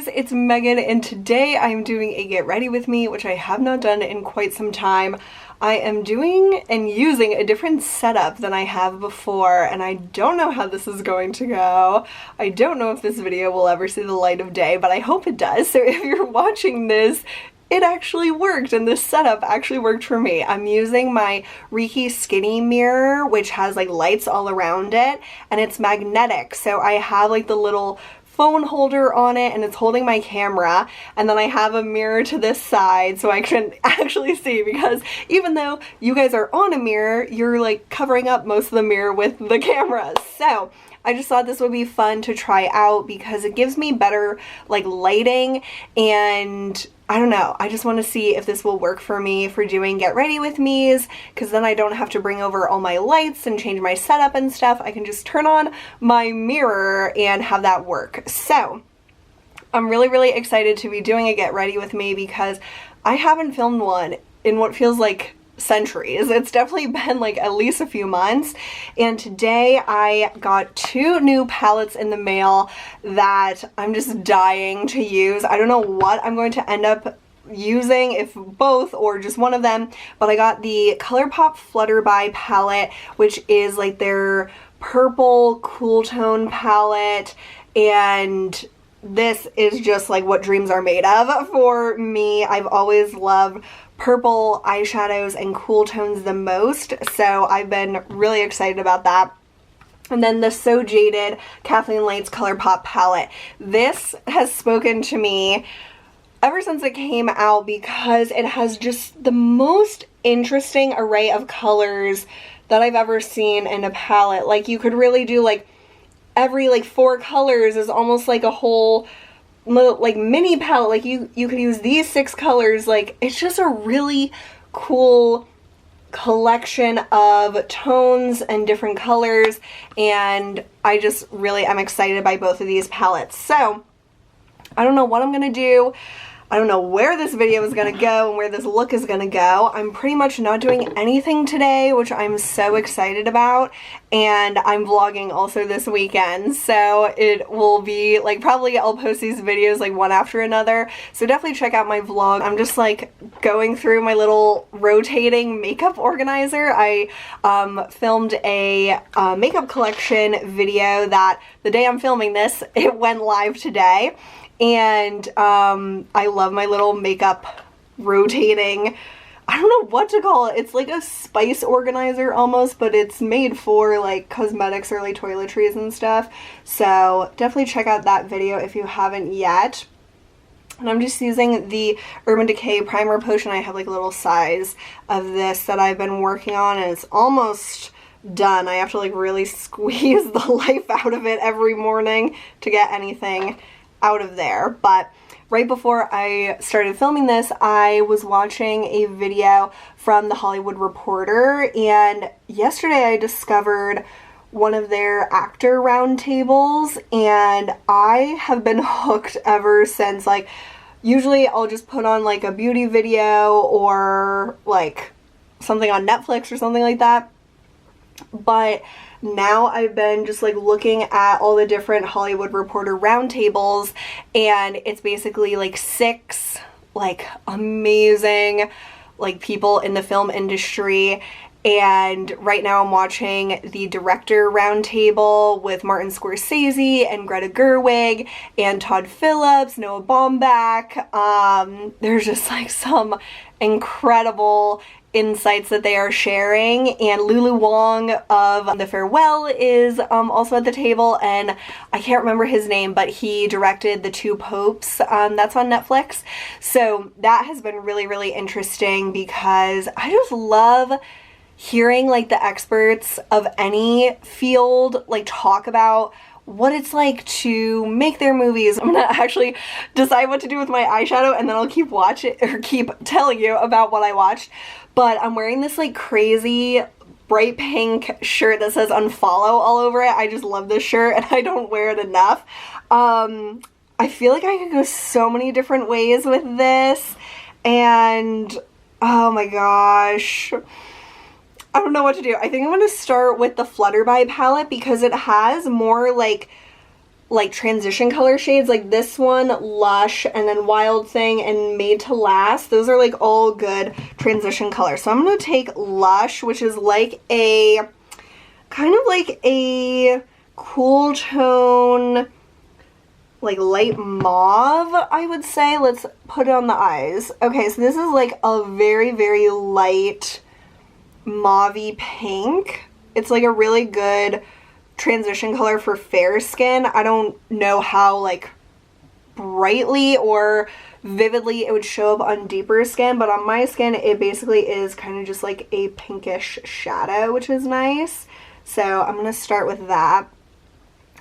guys, it's Megan, and today I'm doing a get ready with me, which I have not done in quite some time. I am doing and using a different setup than I have before, and I don't know how this is going to go. I don't know if this video will ever see the light of day, but I hope it does. So if you're watching this, it actually worked, and this setup actually worked for me. I'm using my Lippie skinny mirror, which has like lights all around it, and it's magnetic. So I have like the little phone holder on it, and it's holding my camera, and then I have a mirror to this side so I can actually see, because even though you guys are on a mirror, you're like covering up most of the mirror with the camera. So I just thought this would be fun to try out because it gives me better like lighting, and I don't know, I just want to see if this will work for me for doing get ready with me's, because then I don't have to bring over all my lights and change my setup and stuff. I can just turn on my mirror and have that work. So I'm really excited to be doing a get ready with me because I haven't filmed one in what feels like centuries. It's definitely been like at least a few months, and today I got two new palettes in the mail that I'm just dying to use. I don't know what I'm going to end up using, if both or just one of them, but I got the ColourPop Flutter By palette, which is like their purple cool tone palette, and this is just like what dreams are made of for me. I've always loved purple eyeshadows and cool tones the most, so I've been really excited about that. And then the So Jaded Kathleen Light's ColourPop palette. This has spoken to me ever since it came out because it has just the most interesting array of colors that I've ever seen in a palette. Like, you could really do like every like 4 colors is almost like a whole like mini palette. Like you could use these 6 colors. Like, it's just a really cool collection of tones and different colors, and I just really am excited by both of these palettes. So I don't know what I'm gonna do. I don't know where this video is gonna go and where this look is gonna go. I'm pretty much not doing anything today, which I'm so excited about, and I'm vlogging also this weekend, so it will be like, probably I'll post these videos like one after another, so definitely check out my vlog. I'm just like going through my little rotating makeup organizer. I filmed a makeup collection video that the day I'm filming this, it went live today. And I love my little makeup rotating, I don't know what to call it. It's like a spice organizer almost, but it's made for like cosmetics or like toiletries and stuff. So definitely check out that video if you haven't yet. And I'm just using the Urban Decay Primer Potion. I have like a little size of this that I've been working on, and it's almost done. I have to like really squeeze the life out of it every morning to get anything out of there. But right before I started filming this, I was watching a video from The Hollywood Reporter, and yesterday I discovered one of their actor roundtables, and I have been hooked ever since. Like, usually I'll just put on like a beauty video or like something on Netflix or something like that, but now I've been just like looking at all the different Hollywood Reporter roundtables, and it's basically like 6 like amazing like people in the film industry. And right now I'm watching the director roundtable with Martin Scorsese and Greta Gerwig and Todd Phillips, Noah Baumbach. There's just like some incredible insights that they are sharing, and Lulu Wang of The Farewell is also at the table, and I can't remember his name, but he directed The Two Popes, that's on Netflix. So that has been really interesting because I just love hearing like the experts of any field like talk about what it's like to make their movies. I'm gonna actually decide what to do with my eyeshadow, and then I'll keep watching or keep telling you about what I watched. But I'm wearing this like crazy bright pink shirt that says unfollow all over it. I just love this shirt, and I don't wear it enough. I feel like I could go so many different ways with this, and oh my gosh, I don't know what to do. I think I'm going to start with the Flutter By palette because it has more like like transition color shades, like this one, Lush, and then Wild Thing and Made to Last. Those are like all good transition colors. So I'm going to take Lush, which is like a kind of like a cool tone, like light mauve, I would say. Let's put it on the eyes. Okay, so this is like a very, very light mauvey pink. It's like a really good transition color for fair skin. I don't know how like brightly or vividly it would show up on deeper skin, but on my skin it basically is kind of just like a pinkish shadow, which is nice. So I'm gonna start with that.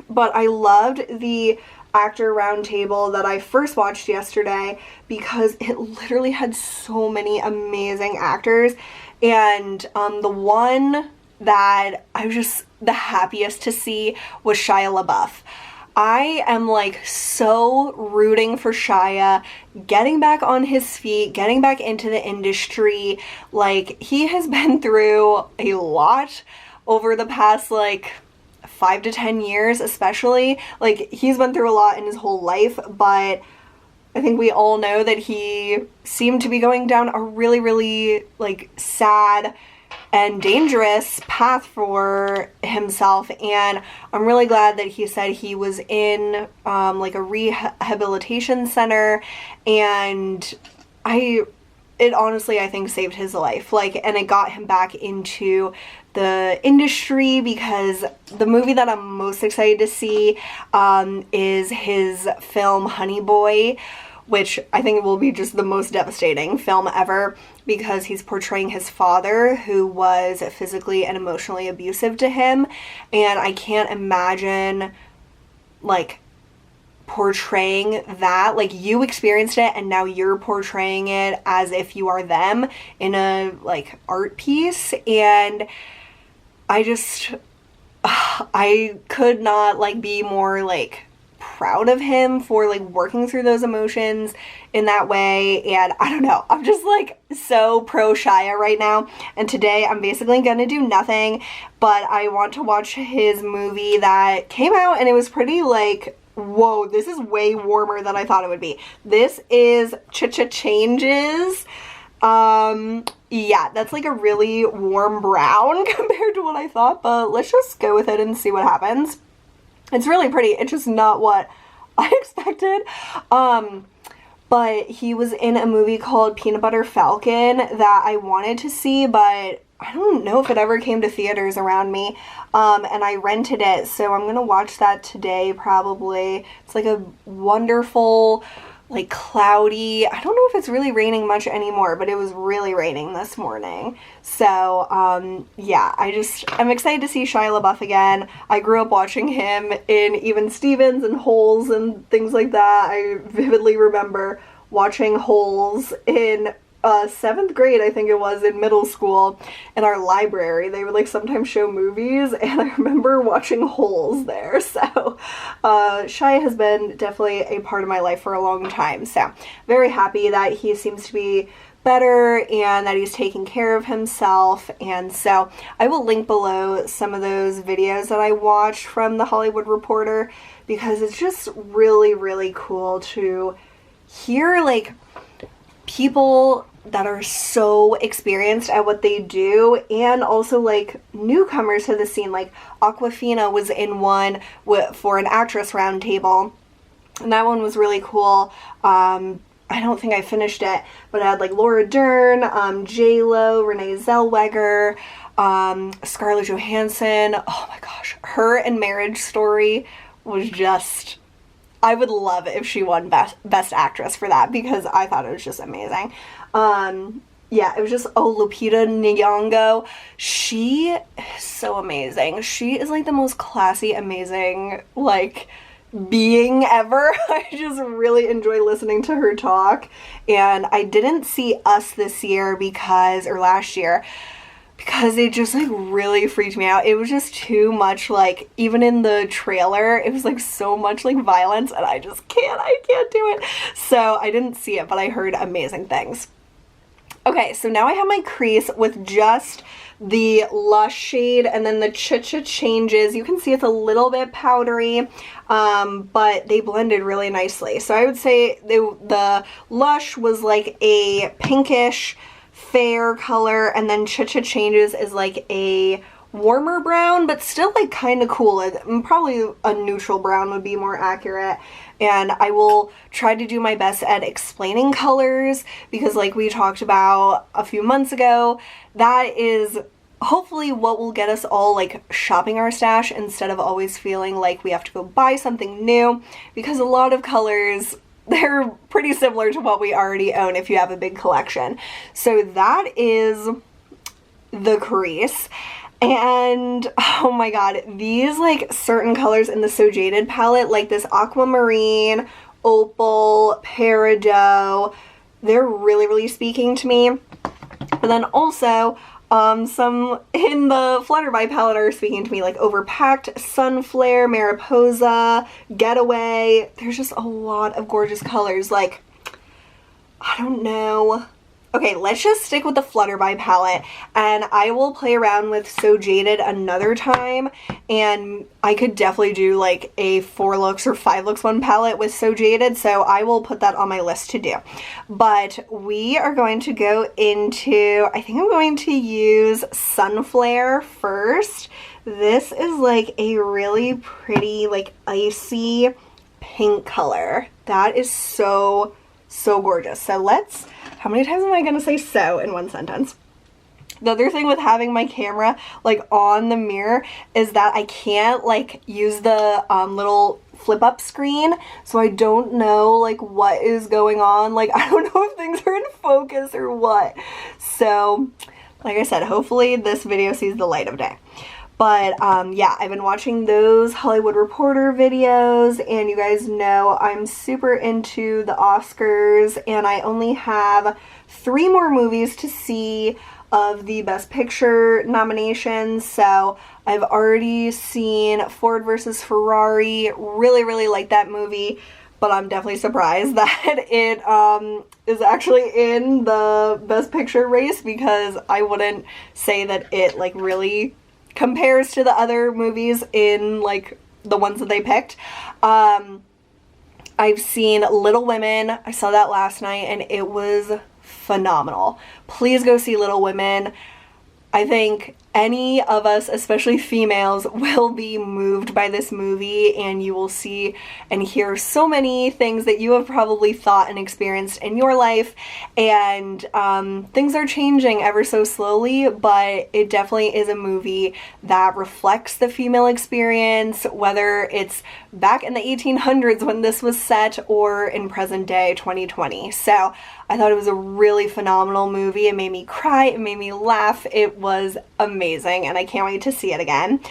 But I loved the actor roundtable that I first watched yesterday because it literally had so many amazing actors, and the one that I was just the happiest to see was Shia LaBeouf. I am like so rooting for Shia getting back on his feet, getting back into the industry. Like, he has been through a lot over the past like 5 to 10 years, especially. Like, he's been through a lot in his whole life, but I think we all know that he seemed to be going down a really, really like sad and dangerous path for himself, and I'm really glad that he said he was in like a rehabilitation center, and it honestly, I think, saved his life, like, and it got him back into the industry, because the movie that I'm most excited to see is his film Honey Boy, which I think will be just the most devastating film ever, because he's portraying his father, who was physically and emotionally abusive to him, and I can't imagine like portraying that. Like, you experienced it and now you're portraying it as if you are them in a like art piece, and I could not like be more like proud of him for like working through those emotions in that way. And I don't know, I'm just like so pro Shia right now, and today I'm basically gonna do nothing, but I want to watch his movie that came out, and it was pretty like, whoa, this is way warmer than I thought it would be. This is Changes. Yeah, that's like a really warm brown compared to what I thought, but let's just go with it and see what happens. It's really pretty. It's just not what I expected. But he was in a movie called Peanut Butter Falcon that I wanted to see, but I don't know if it ever came to theaters around me. And I rented it, so I'm gonna watch that today probably. It's like a wonderful, like cloudy, I don't know if it's really raining much anymore, but it was really raining this morning. So yeah, I'm excited to see Shia LaBeouf again. I grew up watching him in Even Stevens and Holes and things like that. I vividly remember watching Holes in 7th grade, I think it was, in middle school, in our library. They would like sometimes show movies, and I remember watching Holes there. So Shia has been definitely a part of my life for a long time, so very happy that he seems to be better and that he's taking care of himself. And so I will link below some of those videos that I watched from The Hollywood Reporter, because it's just really, really cool to hear like people that are so experienced at what they do, and also like newcomers to the scene. Like Aquafina was in one for an actress roundtable, and that one was really cool. I don't think I finished it, but I had like Laura Dern, J-Lo, Renee Zellweger, Scarlett Johansson. Oh my gosh, her and Marriage Story was just, I would love it if she won Best Actress for that, because I thought it was just amazing. Yeah, it was just, Lupita Nyong'o. She is so amazing. She is like the most classy, amazing, like, being ever. I just really enjoy listening to her talk. And I didn't see Us this year or last year, because it just like really freaked me out. It was just too much, like, even in the trailer, it was like so much like violence, and I can't do it. So I didn't see it, but I heard amazing things. Okay, so now I have my crease with just the Lush shade, and then the Cha-Cha Changes. You can see it's a little bit powdery, but they blended really nicely. So I would say the Lush was like a pinkish fair color, and then Cha-Cha Changes is like a warmer brown, but still like kind of cool. Probably a neutral brown would be more accurate. And I will try to do my best at explaining colors, because like we talked about a few months ago, that is hopefully what will get us all like shopping our stash instead of always feeling like we have to go buy something new, because a lot of colors, they're pretty similar to what we already own if you have a big collection. So that is the crease. And oh my god, these like certain colors in the So Jaded palette, like this aquamarine, opal, peridot, they're really speaking to me. But then also some in the Flutter By palette are speaking to me, like Overpacked, Sunflare, Mariposa, Getaway. There's just a lot of gorgeous colors. Like, I don't know. Okay, let's just stick with the Flutter By palette, and I will play around with So Jaded another time, and I could definitely do like a 4 looks or 5 looks one palette with So Jaded, so I will put that on my list to do. But we are going to go into, I think I'm going to use Sunflare first. This is like a really pretty, like icy pink color. That is so gorgeous. So let's, how many times am I going to say so in one sentence? The other thing with having my camera like on the mirror is that I can't like use the little flip up screen, so I don't know like what is going on. Like, I don't know if things are in focus or what. So like I said, hopefully this video sees the light of day. But yeah, I've been watching those Hollywood Reporter videos, and you guys know I'm super into the Oscars, and I only have 3 more movies to see of the Best Picture nominations. So I've already seen Ford vs. Ferrari, really like that movie, but I'm definitely surprised that it is actually in the Best Picture race, because I wouldn't say that it like really compares to the other movies in like the ones that they picked. I've seen Little Women. I saw that last night and it was phenomenal. Please go see Little Women. I think any of us, especially females, will be moved by this movie, and you will see and hear so many things that you have probably thought and experienced in your life, and things are changing ever so slowly, but it definitely is a movie that reflects the female experience, whether it's back in the 1800s when this was set or in present day 2020. So I thought it was a really phenomenal movie. It made me cry, it made me laugh, it was amazing, and I can't wait to see it again.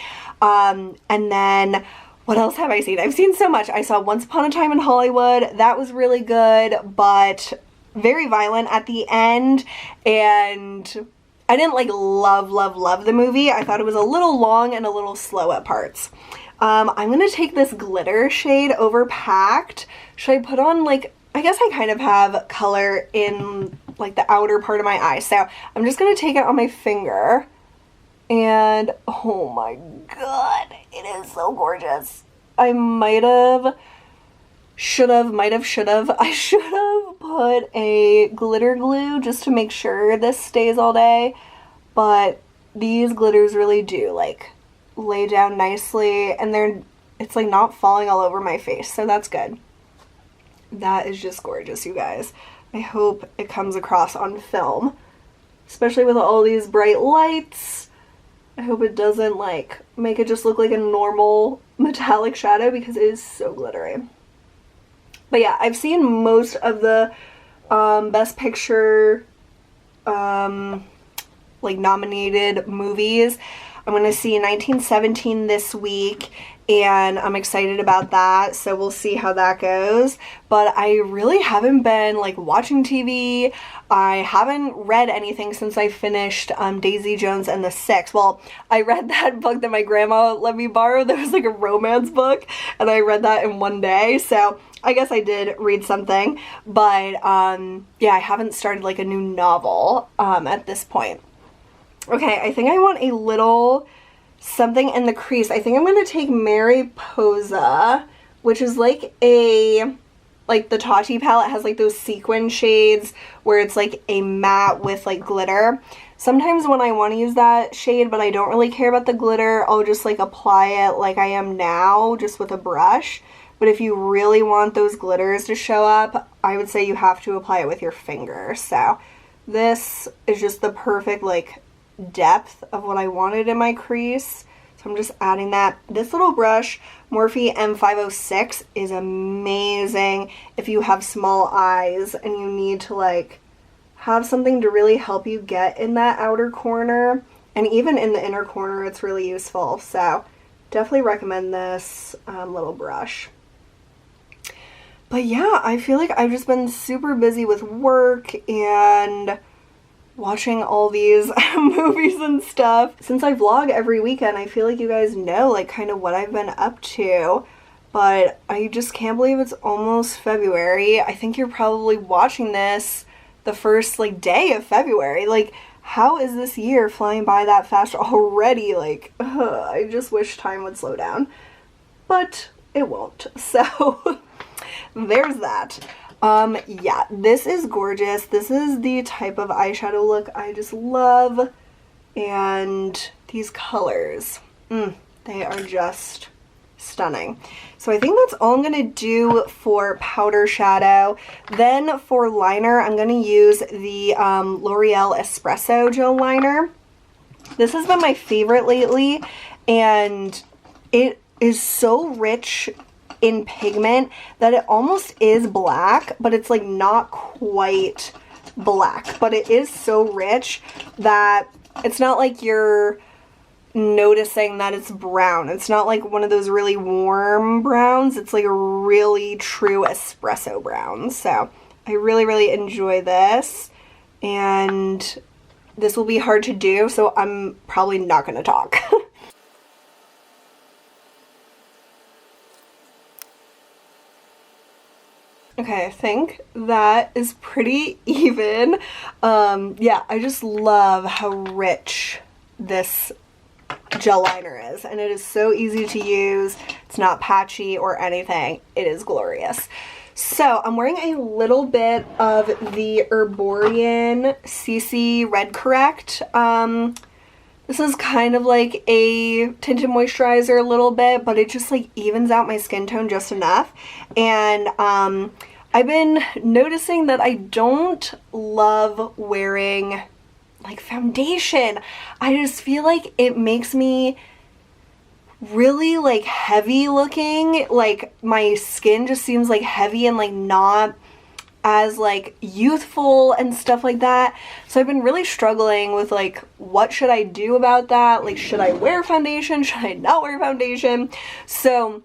And then what else have I seen? I've seen so much. I saw Once Upon a Time in Hollywood. That was really good, but very violent at the end, and I didn't like love the movie. I thought it was a little long and a little slow at parts. I'm gonna take this glitter shade, Overpacked. Should I put on like, I guess I kind of have color in like the outer part of my eye, so I'm just gonna take it on my finger, and oh my god, it is so gorgeous. I should have put a glitter glue just to make sure this stays all day, but these glitters really do like lay down nicely, and it's like not falling all over my face, so that's good. That is just gorgeous, you guys. I hope it comes across on film, especially with all these bright lights. I hope it doesn't like make it just look like a normal metallic shadow, because it is so glittery. But yeah, I've seen most of the Best Picture like nominated movies. I'm going to see 1917 this week, and I'm excited about that, so we'll see how that goes. But I really haven't been like watching TV. I haven't read anything since I finished Daisy Jones and the Six. Well, I read that book that my grandma let me borrow. There was like a romance book, and I read that in one day, so I guess I did read something, but yeah, I haven't started like a new novel at this point. Okay, I think I want a little something in the crease. I think I'm going to take Mariposa, which is like a, like the Tati palette has like those sequin shades where it's like a matte with like glitter. Sometimes when I want to use that shade but I don't really care about the glitter, I'll just like apply it like I am now, just with a brush. But if you really want those glitters to show up, I would say you have to apply it with your finger. So this is just the perfect like depth of what I wanted in my crease. So I'm just adding that. This little brush, Morphe M506, is amazing if you have small eyes and you need to like have something to really help you get in that outer corner. And even in the inner corner, it's really useful. So definitely recommend this little brush. But yeah, I feel like I've just been super busy with work and watching all these movies and stuff. Since I vlog every weekend, I feel like you guys know like kind of what I've been up to. But I just can't believe it's almost February. I think you're probably watching this the first like day of February. Like, how is this year flying by that fast already? Like, I just wish time would slow down. But it won't. So there's that. Yeah, this is gorgeous. This is the type of eyeshadow look I just love. And these colors, they are just stunning. So I think that's all I'm going to do for powder shadow. Then for liner, I'm going to use the L'Oreal Espresso Gel Liner. This has been my favorite lately, and it is so rich in pigment that it almost is black, but it's like not quite black, but it is so rich that it's not like you're noticing that it's brown. It's not like one of those really warm browns. It's like a really true espresso brown. So I really enjoy this, and this will be hard to do, so I'm probably not going to talk. Okay, I think that is pretty even. Yeah, I just love how rich this gel liner is, and it is so easy to use. It's not patchy or anything. It is glorious. So I'm wearing a little bit of the Herborian CC Red Correct. This is kind of like a tinted moisturizer a little bit, but it just like evens out my skin tone just enough. And I've been noticing that I don't love wearing like foundation. I just feel like it makes me really like heavy looking. Like my skin just seems like heavy and like not as like youthful and stuff like that. So I've been really struggling with like, what should I do about that? Like, should I wear foundation? Should I not wear foundation? So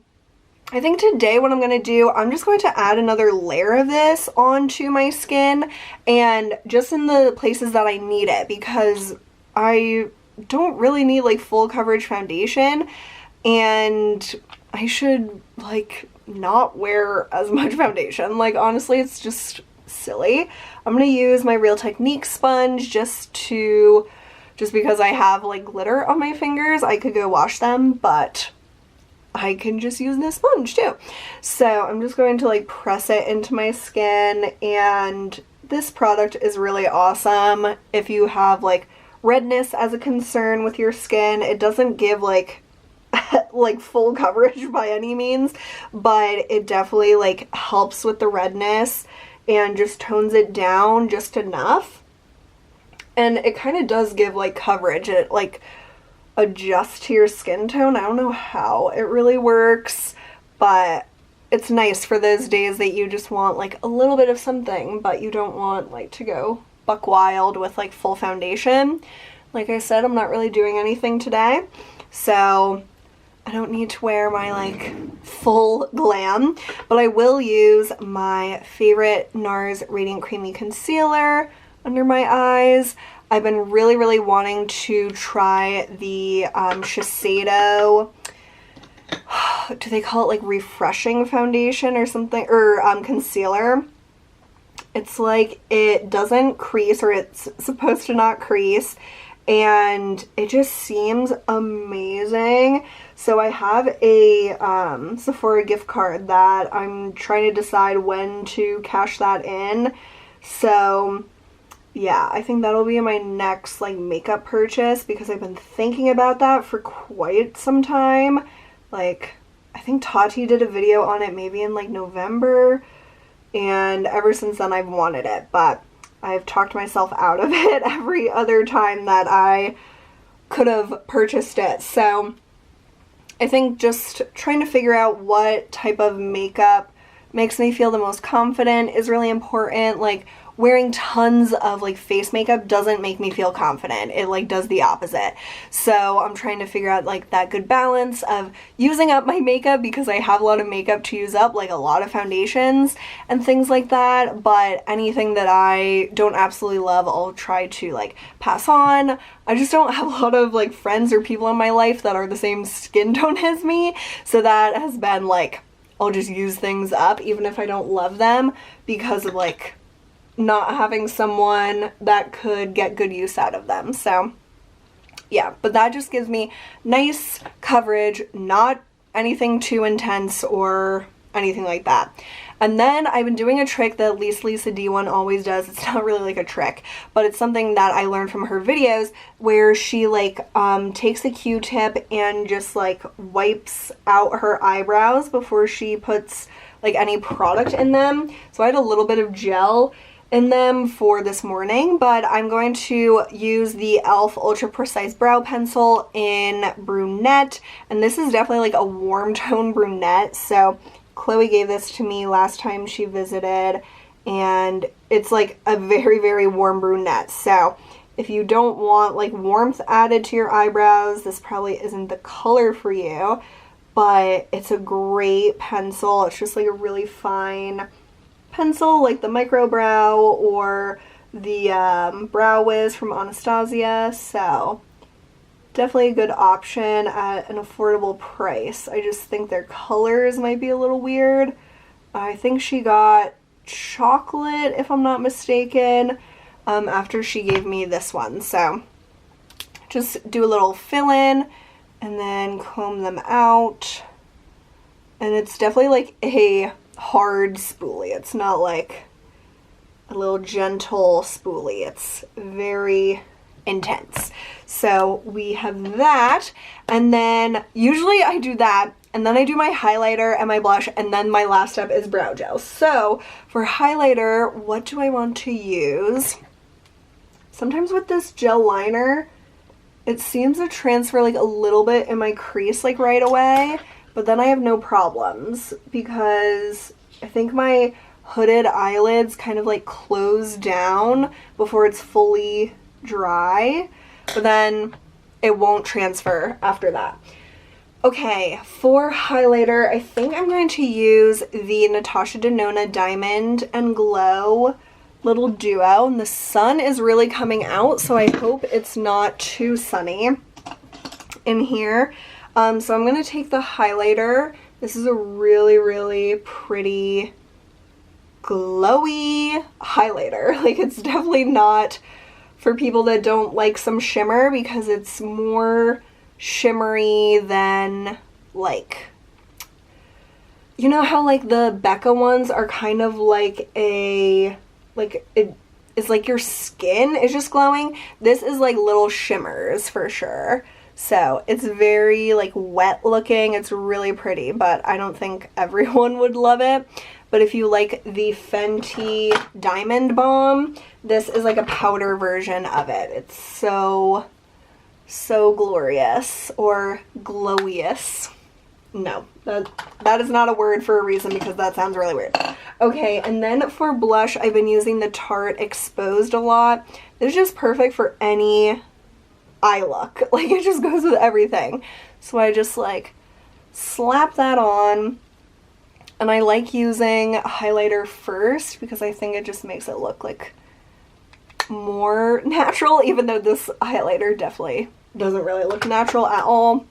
I think today what I'm going to do, I'm just going to add another layer of this onto my skin, and just in the places that I need it, because I don't really need like full coverage foundation, and I should like not wear as much foundation. Like, honestly, it's just silly. I'm going to use my Real Technique sponge just because I have like glitter on my fingers. I could go wash them, but I can just use this sponge too. So I'm just going to like press it into my skin, and this product is really awesome if you have like redness as a concern with your skin. It doesn't give like like full coverage by any means, but it definitely like helps with the redness and just tones it down just enough. And it kind of does give like coverage. It like adjust to your skin tone. I don't know how it really works, but it's nice for those days that you just want like a little bit of something, but you don't want like to go buck wild with like full foundation. Like I said, I'm not really doing anything today, so I don't need to wear my like full glam, but I will use my favorite NARS Radiant Creamy Concealer under my eyes. I've been really wanting to try the Shiseido do they call it like refreshing foundation or something, or concealer. It's like it doesn't crease, or it's supposed to not crease, and it just seems amazing. So I have a Sephora gift card that I'm trying to decide when to cash that in. So yeah, I think that'll be my next like makeup purchase, because I've been thinking about that for quite some time. Like, I think Tati did a video on it maybe in like November, and ever since then I've wanted it, but I've talked myself out of it every other time that I could have purchased it. So I think just trying to figure out what type of makeup makes me feel the most confident is really important. Like, wearing tons of like face makeup doesn't make me feel confident. It like does the opposite. So I'm trying to figure out like that good balance of using up my makeup, because I have a lot of makeup to use up, like a lot of foundations and things like that, but anything that I don't absolutely love, I'll try to like pass on. I just don't have a lot of like friends or people in my life that are the same skin tone as me, so that has been like, I'll just use things up even if I don't love them, because of like not having someone that could get good use out of them. So yeah, but that just gives me nice coverage, not anything too intense or anything like that. And then I've been doing a trick that at least Lisa D1 always does. It's not really like a trick, but it's something that I learned from her videos, where she like takes a Q-tip and just like wipes out her eyebrows before she puts like any product in them. So I had a little bit of gel in them for this morning, but I'm going to use the e.l.f. Ultra Precise Brow Pencil in Brunette, and this is definitely like a warm tone brunette. So Chloe gave this to me last time she visited, and it's like a very, very warm brunette. So if you don't want like warmth added to your eyebrows, this probably isn't the color for you, but it's a great pencil. It's just like a really fine pencil, like the Micro Brow or the Brow Wiz from Anastasia. So definitely a good option at an affordable price. I just think their colors might be a little weird. I think she got chocolate, if I'm not mistaken, after she gave me this one. So just do a little fill in and then comb them out. And it's definitely like a hard spoolie. It's not like a little gentle spoolie. It's very intense. So we have that, and then usually I do that, and then I do my highlighter and my blush, and then my last step is brow gel. So for highlighter, what do I want to use? Sometimes with this gel liner, it seems to transfer like a little bit in my crease like right away, but then I have no problems, because I think my hooded eyelids kind of like close down before it's fully dry, but then it won't transfer after that. Okay, for highlighter, I think I'm going to use the Natasha Denona Diamond and Glow little duo, and the sun is really coming out, so I hope it's not too sunny in here. So I'm going to take the highlighter. This is a really, really pretty glowy highlighter. Like, it's definitely not for people that don't like some shimmer, because it's more shimmery than like, you know how like the Becca ones are kind of like a, like it's like your skin is just glowing. This is like little shimmers for sure. So it's very like wet looking. It's really pretty, but I don't think everyone would love it. But if you like the Fenty Diamond Balm, this is like a powder version of it. It's so glorious, or glowious. No, that is not a word for a reason, because that sounds really weird. Okay, and then for blush, I've been using the Tarte Exposed a lot. This is just perfect for any eye look. Like, it just goes with everything. So I just like slap that on, and I like using highlighter first, because I think it just makes it look like more natural, even though this highlighter definitely doesn't really look natural at all.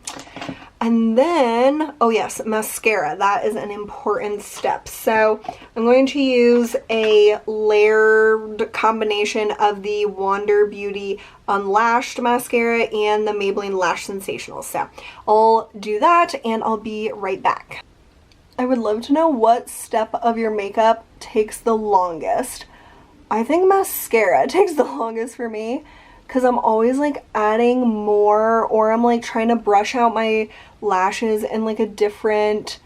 And then, oh yes, mascara. That is an important step. So I'm going to use a layered combination of the Wander Beauty Unlashed mascara and the Maybelline Lash Sensational. So I'll do that and I'll be right back. I would love to know what step of your makeup takes the longest. I think mascara takes the longest for me, because I'm always like adding more, or I'm like trying to brush out my lashes in like a different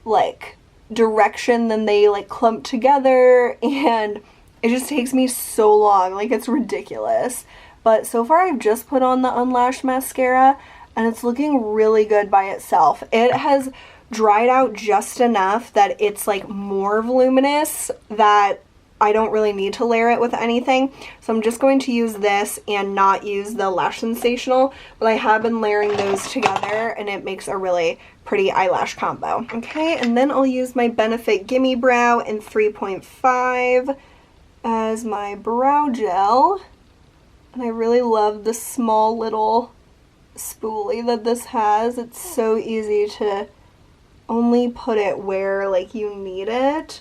like direction than they like clump together, and it just takes me so long. Like, it's ridiculous. But so far I've just put on the unlashed mascara and it's looking really good by itself. It has dried out just enough that it's like more voluminous, that I don't really need to layer it with anything. So I'm just going to use this and not use the Lash Sensational, but I have been layering those together and it makes a really pretty eyelash combo. Okay, and then I'll use my Benefit Gimme Brow in 3.5 as my brow gel. And I really love the small little spoolie that this has. It's so easy to only put it where like you need it,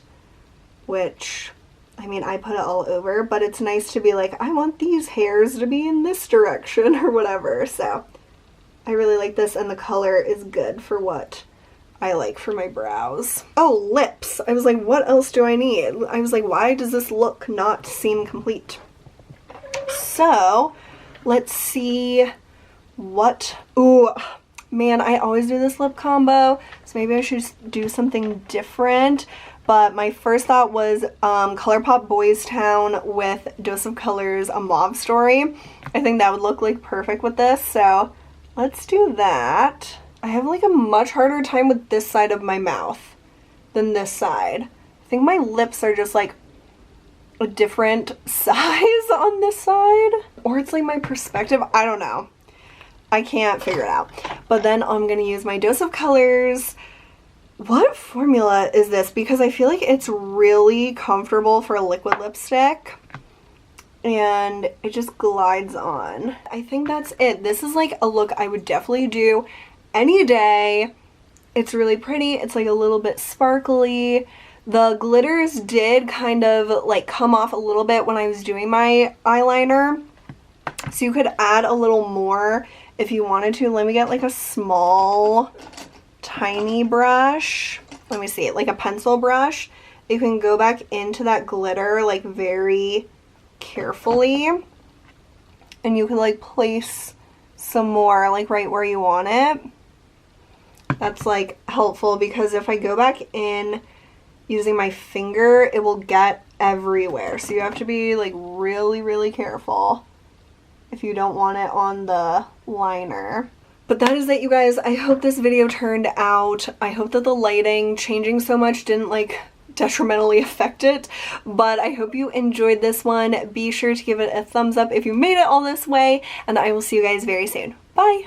which, I mean, I put it all over, but it's nice to be like, I want these hairs to be in this direction or whatever. So I really like this, and the color is good for what I like for my brows. Oh, lips. I was like, what else do I need? I was like, why does this look not seem complete? So let's see what, ooh, man, I always do this lip combo, so maybe I should do something different. But my first thought was ColourPop Boys Town with Dose of Colors A Mauve Story. I think that would look like perfect with this, so let's do that. I have like a much harder time with this side of my mouth than this side. I think my lips are just like a different size on this side, or it's like my perspective. I don't know. I can't figure it out. But then I'm gonna use my Dose of Colors. What formula is this? Because I feel like it's really comfortable for a liquid lipstick and it just glides on. I think that's it. This is like a look I would definitely do any day. It's really pretty. It's like a little bit sparkly. The glitters did kind of like come off a little bit when I was doing my eyeliner, so you could add a little more if you wanted to. Let me get like a small tiny brush. Let me see, like a pencil brush. You can go back into that glitter like very carefully, and you can like place some more like right where you want it. That's like helpful, because if I go back in using my finger, it will get everywhere. So you have to be like really careful if you don't want it on the liner. But that is it, you guys. I hope this video turned out. I hope that the lighting changing so much didn't like detrimentally affect it, but I hope you enjoyed this one. Be sure to give it a thumbs up if you made it all this way, and I will see you guys very soon. Bye!